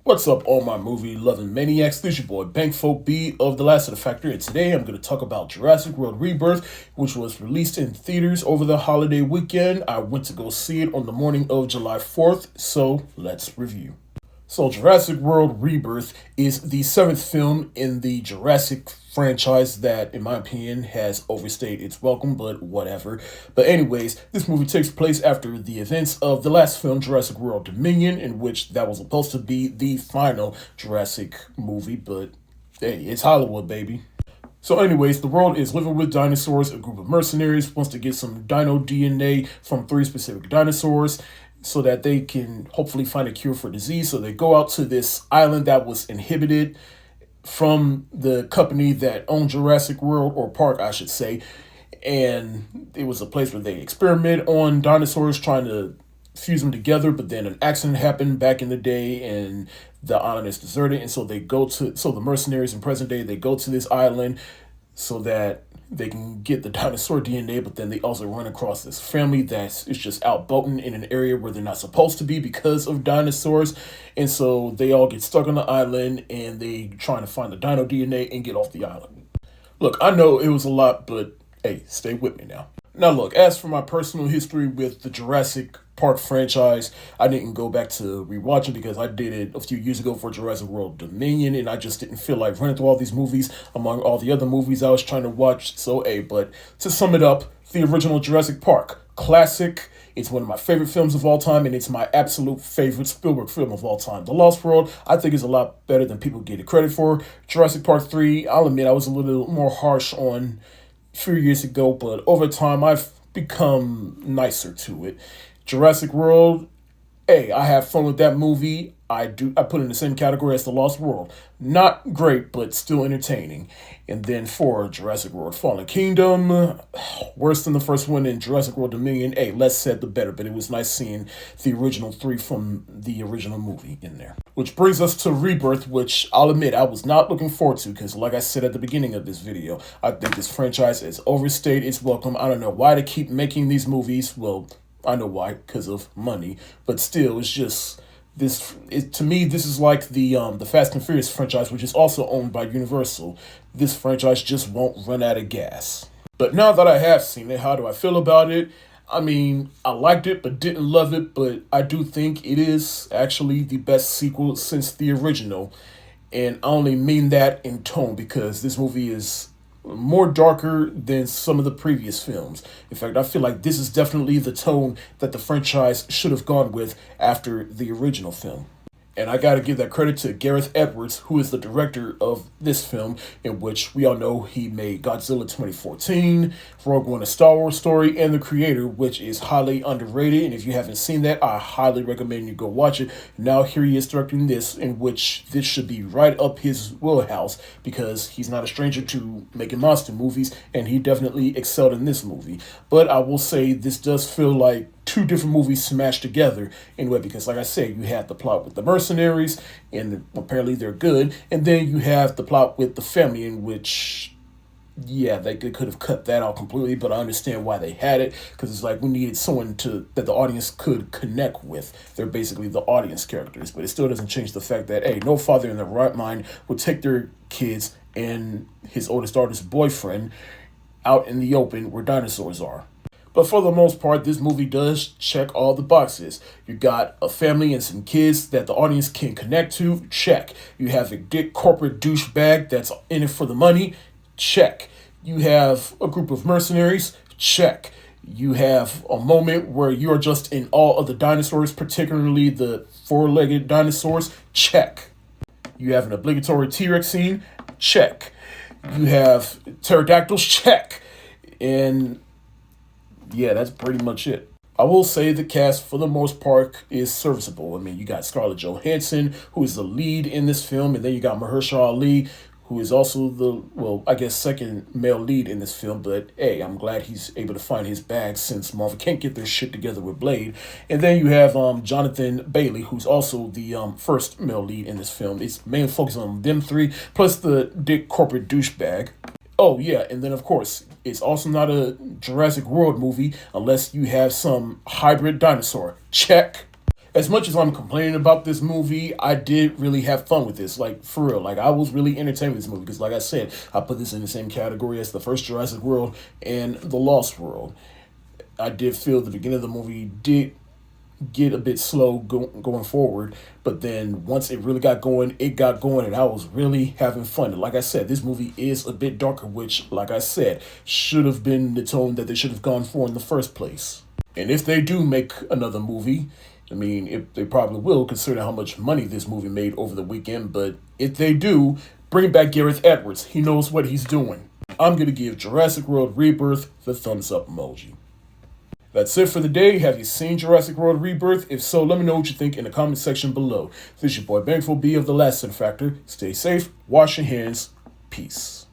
What's up, all my movie-loving maniacs? This is your boy, Bankfolk B of the Lassiter Factory, and today I'm going to talk about Jurassic World Rebirth, which was released in theaters over the holiday weekend. I went to go see it on the morning of July 4th, so let's review. So Jurassic World Rebirth is the seventh film in the Jurassic franchise that, in my opinion, has overstayed its welcome, but whatever. But anyways, this movie takes place after the events of the last film, Jurassic World Dominion, in which that was supposed to be the final Jurassic movie, but hey, it's Hollywood, baby. So anyways, the world is living with dinosaurs. A group of mercenaries wants to get some dino DNA from three specific dinosaurs so that they can hopefully find a cure for disease. So they go out to this island that was inhibited from the company that owned Jurassic World, or Park, I should say. And it was a place where they experiment on dinosaurs, trying to fuse them together, but then an accident happened back in the day and the island is deserted. And so the mercenaries in present day, they go to this island so that they can get the dinosaur DNA, but then they also run across this family that is just out boating in an area where they're not supposed to be because of dinosaurs. And so they all get stuck on the island and they trying to find the dino DNA and get off the island. Look, I know it was a lot, but hey, stay with me now. Now look, as for my personal history with the Jurassic Park franchise, I didn't go back to rewatch it because I did it a few years ago for Jurassic World Dominion, and I just didn't feel like running through all these movies among all the other movies I was trying to watch. So, but to sum it up, the original Jurassic Park, classic. It's one of my favorite films of all time, and it's my absolute favorite Spielberg film of all time. The Lost World, I think, is a lot better than people get it credit for. Jurassic Park 3, I'll admit I was a little more harsh on a few years ago, but over time I've become nicer to it. Jurassic World, hey, I have fun with that movie. I put it in the same category as The Lost World. Not great, but still entertaining. And then for Jurassic World Fallen Kingdom, worse than the first one. In Jurassic World Dominion, hey, less said the better, but it was nice seeing the original three from the original movie in there. Which brings us to Rebirth, which I'll admit I was not looking forward to, because like I said at the beginning of this video, I think this franchise has overstayed its welcome. I don't know why they keep making these movies. Well, I know why, because of money, but still, it's just to me, this is like the Fast and Furious franchise, which is also owned by Universal. This franchise just won't run out of gas. But now that I have seen it, how do I feel about it? I mean, I liked it, but didn't love it, but I do think it is actually the best sequel since the original. And I only mean that in tone, because this movie is more darker than some of the previous films. In fact, I feel like this is definitely the tone that the franchise should have gone with after the original film. And I gotta give that credit to Gareth Edwards, who is the director of this film, in which we all know he made Godzilla 2014, Rogue One: A Star Wars Story, and The Creator, which is highly underrated. And if you haven't seen that, I highly recommend you go watch it. Now here he is directing this, in which this should be right up his wheelhouse, because he's not a stranger to making monster movies, and he definitely excelled in this movie. But I will say this does feel like two different movies smashed together anyway, because like I said, you had the plot with the mercenaries, and apparently they're good, and then you have the plot with the family, in which, yeah, they could have cut that out completely, but I understand why they had it, because it's like we needed someone that the audience could connect with. They're basically the audience characters, but it still doesn't change the fact that, hey, no father in their right mind would take their kids and his oldest daughter's boyfriend out in the open where dinosaurs are. But for the most part, this movie does check all the boxes. You got a family and some kids that the audience can connect to, check. You have a dick corporate douchebag that's in it for the money, check. You have a group of mercenaries, check. You have a moment where you're just in awe of the dinosaurs, particularly the four-legged dinosaurs, check. You have an obligatory T-Rex scene, check. You have pterodactyls, check. And yeah, that's pretty much it. I will say the cast, for the most part, is serviceable. I mean, you got Scarlett Johansson, who is the lead in this film, and then you got Mahershala Ali, who is also the, second male lead in this film. But hey, I'm glad he's able to find his bag, since Marvel can't get their shit together with Blade. And then you have Jonathan Bailey, who's also the first male lead in this film. It's mainly focused on them three, plus the dick corporate douchebag. Oh, yeah, and then, of course, it's also not a Jurassic World movie unless you have some hybrid dinosaur. Check. as much as I'm complaining about this movie, I did really have fun with this. Like, for real. Like, I was really entertained with this movie because, like I said, I put this in the same category as the first Jurassic World and The Lost World. I did feel the beginning of the movie did get a bit slow going forward, but then once it really got going, and I was really having fun. And like I said, this movie is a bit darker, which, like I said, should have been the tone that they should have gone for in the first place. And if they do make another movie, I mean, they probably will, considering how much money this movie made over the weekend. But if they do, bring back Gareth Edwards. He knows what he's doing. I'm going to give Jurassic World Rebirth the thumbs up emoji. That's it for the day. Have you seen Jurassic World Rebirth? If so, let me know what you think in the comment section below. This is your boy Bankful B of the Lassiter Factor. Stay safe, wash your hands, peace.